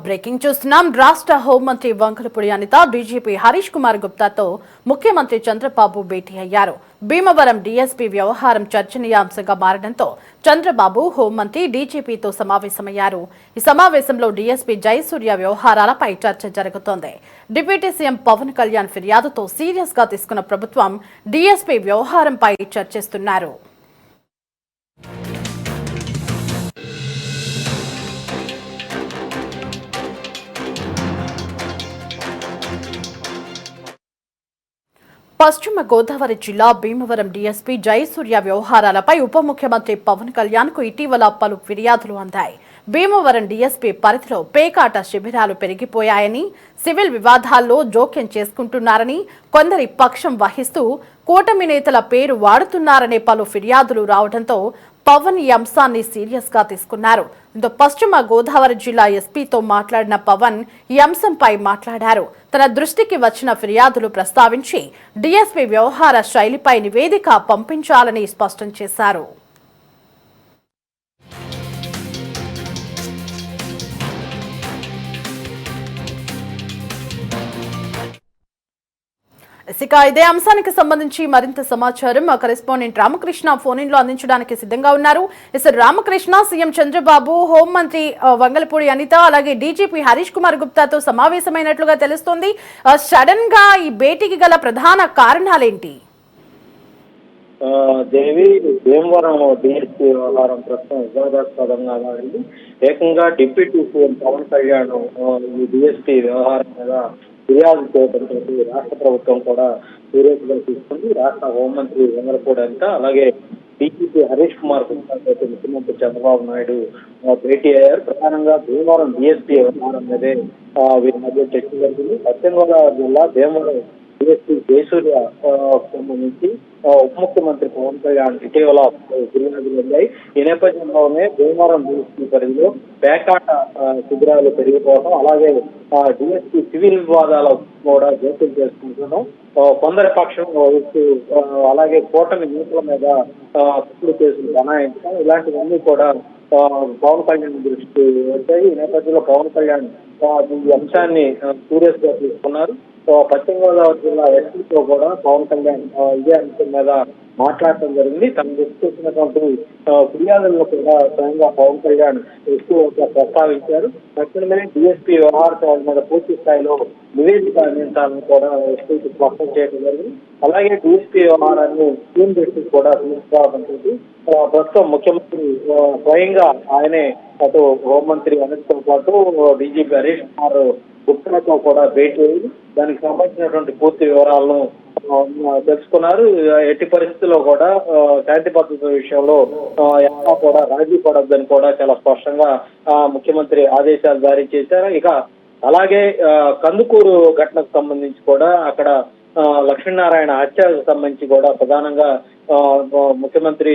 Breaking చూస్తున్నాం. రాష్ట్ర హోంమంత్రి వంగలపూడి అనిత డీజీపీ హరీష్ కుమార్ గుప్తాతో ముఖ్యమంత్రి చంద్రబాబు భేటీ అయ్యారు. భీమవరం డీఎస్పీ వ్యవహారం చర్చనీయాంశంగా మారడంతో చంద్రబాబు హోంమంత్రి డీజీపీతో సమావేశమయ్యారు. ఈ సమావేశంలో డీఎస్పీ జయసూర్య వ్యవహారాలపై చర్చ జరుగుతోంది. డిప్యూటీ సీఎం పవన్ కళ్యాణ్ ఫిర్యాదుతో సీరియస్ గా తీసుకున్న ప్రభుత్వం డీఎస్పీ వ్యవహారంపై చర్చిస్తున్నారు. పశ్చిమ గోదావరి జిల్లా భీమవరం డీఎస్పీ జయసూర్య వ్యవహారాలపై ఉప ముఖ్యమంత్రి పవన్ కళ్యాణ్ కు ఇటీవల పలు ఫిర్యాదులు అందాయి. భీమవరం డీఎస్పీ పరిధిలో పేకాట శిబిరాలు పెరిగిపోయాయని, సివిల్ వివాదాల్లో జోక్యం చేసుకుంటున్నారని, కొందరి పక్షం వహిస్తూ కూటమి నేతల పేరు వాడుతున్నారనే పలు ఫిర్యాదులు రావడంతో పవన్ ఈ అంశాన్ని సీరియస్ గా తీసుకున్నారు. దీంతో పశ్చిమ గోదావరి జిల్లా ఎస్పీతో మాట్లాడిన పవన్ ఈ అంశంపై మాట్లాడారు. తన దృష్టికి వచ్చిన ఫిర్యాదులు ప్రస్తావించి డీఎస్పీ వ్యవహార శైలిపై నివేదిక పంపించాలని స్పష్టం చేశారు. ఇదే అంశానికి సంబంధించి మరింత సమాచారం మా కరెస్పాండెంట్ రామకృష్ణ ఫోన్ ఇన్ లో అందించడానికి సిద్ధంగా ఉన్నారు. రామకృష్ణ, సీఎం చంద్రబాబు, హోంమంత్రి వంగలపూడి అనిత అలాగే డీజీపీ హరీష్ కుమార్ గుప్తాతో సమావేశమైనట్లుగా తెలుస్తోంది. సడన్ గా ఈ భేటీకి గల ప్రధాన కారణాలేంటి? దేవి, భీమవరం డీఎస్పీ వ్యవహారం ప్రస్తుతం వివాదాస్పదంగా మారింది. ఏకంగా డిప్యూటీ సీఎం పవన్ కళ్యాణ్ ఈ డీఎస్పీ వ్యవహారం మీద ఫిర్యాదు చేయడంతో రాష్ట్ర ప్రభుత్వం కూడా సీరియస్ గా తీసుకుంది. రాష్ట్ర హోంమంత్రి వంగలపూడి అనిత అలాగే డీజీపీ హరీష్ కుమార్ గుప్తాతో ముఖ్యమంత్రి చంద్రబాబు నాయుడు భేటీ అయ్యారు. ప్రధానంగా భీమవరం డీఎస్పీ వ్యవహారం మీదే వీరి మధ్య చర్చ జరిగింది. పశ్చిమ గోదావరి జిల్లా భీమవరం డీఎస్పీ జయసూర్య సంబంధించి ఉప ముఖ్యమంత్రి పవన్ కళ్యాణ్ ఇటీవల ఫిర్యాదులు ఉన్నాయి. ఈ నేపథ్యంలోనే భీమవరం డీఎస్పీ పరిధిలో పేకాట శిబిరాలు పెరిగిపోవడం, అలాగే డీఎస్పీ సివిల్ వివాదాలు కూడా జోక్యం చేసుకుంటున్నాం, కొందరి పక్షం వహిస్తూ అలాగే కూటమి నేతల మీద తప్పుడు కేసులు బనాయించడం, ఇలాంటివన్నీ కూడా పవన్ కళ్యాణ్ దృష్టి వచ్చాయి. ఈ నేపథ్యంలో పవన్ కళ్యాణ్ ఈ అంశాన్ని సీరియస్ గా తీసుకున్నారు. పశ్చిమ గోదావరి జిల్లా ఎస్పీతో కూడా పవన్ కళ్యాణ్ ఇదే అంశం మీద మాట్లాడటం జరిగింది. తను తీసుకొచ్చినటువంటి ఫిర్యాదులను కూడా స్వయంగా పవన్ కళ్యాణ్ ఎక్కువగా ప్రస్తావించారు. తక్షణమే డీఎస్పీ వ్యవహార మీద పూర్తి స్థాయిలో నివేదిక అందించాలని కూడా ఎస్పీకి స్పష్టం చేయడం జరిగింది. అలాగే డీఎస్పీ వ్యవహారాన్ని సీఎం దృష్టికి కూడా తీసుకురావడంతో ప్రస్తుతం ముఖ్యమంత్రి స్వయంగా ఆయనే అటు హోంమంత్రి అనితతో పాటు డీజీపీ హరీష్ కుమార్ గుప్తాతో కూడా భేటీ అయ్యి దానికి సంబంధించినటువంటి పూర్తి వివరాలను తెలుసుకున్నారు. ఎట్టి పరిస్థితుల్లో కూడా శాంతి భద్రత విషయంలో ఎక్కడా కూడా రాజీ పడొద్దని కూడా చాలా స్పష్టంగా ముఖ్యమంత్రి ఆదేశాలు జారీ చేశారు. ఇక అలాగే కందుకూరు ఘటనకు సంబంధించి కూడా అక్కడ లక్ష్మీనారాయణ హత్యకు సంబంధించి కూడా ప్రధానంగా ముఖ్యమంత్రి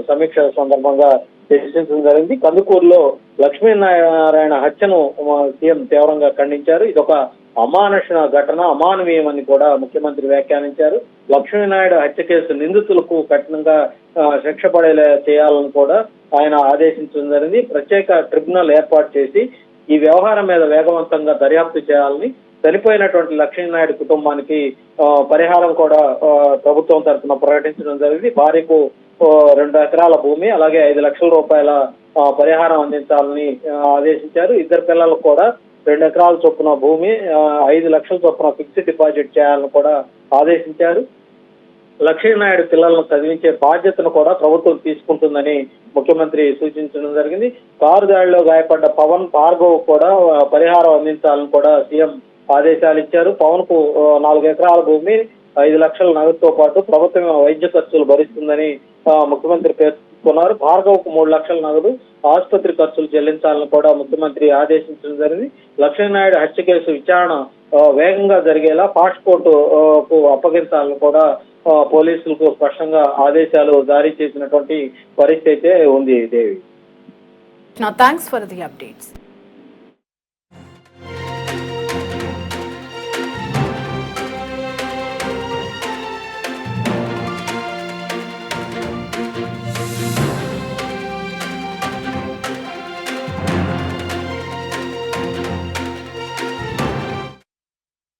సమీక్ష సందర్భంగా చర్చించడం జరిగింది. కందుకూరులో లక్ష్మీనారాయణ హత్యను సీఎం తీవ్రంగా ఖండించారు. ఇదొక అమానుష ఘటన, అమానవీయమని కూడా ముఖ్యమంత్రి వ్యాఖ్యానించారు. లక్ష్మీనాయుడు హత్య కేసు నిందితులకు కఠినంగా శిక్ష పడేలా చేయాలని కూడా ఆయన ఆదేశించడం జరిగింది. ప్రత్యేక ట్రిబ్యునల్ ఏర్పాటు చేసి ఈ వ్యవహారం మీద వేగవంతంగా దర్యాప్తు చేయాలని, చనిపోయినటువంటి లక్ష్మీనాయుడు కుటుంబానికి పరిహారం కూడా ప్రభుత్వం తరఫున ప్రకటించడం జరిగింది. భార్యకు 2 ఎకరాల భూమి అలాగే 5 లక్షల రూపాయల పరిహారం అందించాలని ఆదేశించారు. ఇద్దరు పిల్లలకు కూడా 2 ఎకరాల చొప్పున భూమి, 5 లక్షల చొప్పున ఫిక్స్డ్ డిపాజిట్ చేయాలని కూడా ఆదేశించారు. లక్ష్మీనాయుడు పిల్లలను చదివించే బాధ్యతను కూడా ప్రభుత్వం తీసుకుంటుందని ముఖ్యమంత్రి సూచించడం జరిగింది. కారు దాడిలో గాయపడ్డ పవన్, భార్గవ్ కూడా పరిహారం అందించాలని కూడా సీఎం ఆదేశాలు ఇచ్చారు. పవన్ కు 4 ఎకరాల భూమి, 5 లక్షల నగదుతో పాటు ప్రభుత్వం వైద్య ఖర్చులు భరిస్తుందని ముఖ్యమంత్రి పేర్కొన్నారు. భార్గవ్ కు 3 లక్షల నగదు, ఆసుపత్రి ఖర్చులు చెల్లించాలని కూడా ముఖ్యమంత్రి ఆదేశించడం జరిగింది. లక్ష్మీనాయుడు హత్య కేసు విచారణ వేగంగా జరిగేలా ఫాస్ట్ కోర్టు కు అప్పగించాలని కూడా పోలీసులకు స్పష్టంగా ఆదేశాలు జారీ చేసినటువంటి పరిస్థితి అయితే ఉంది. దేవి, థాంక్స్ ఫర్ ది అప్డేట్స్.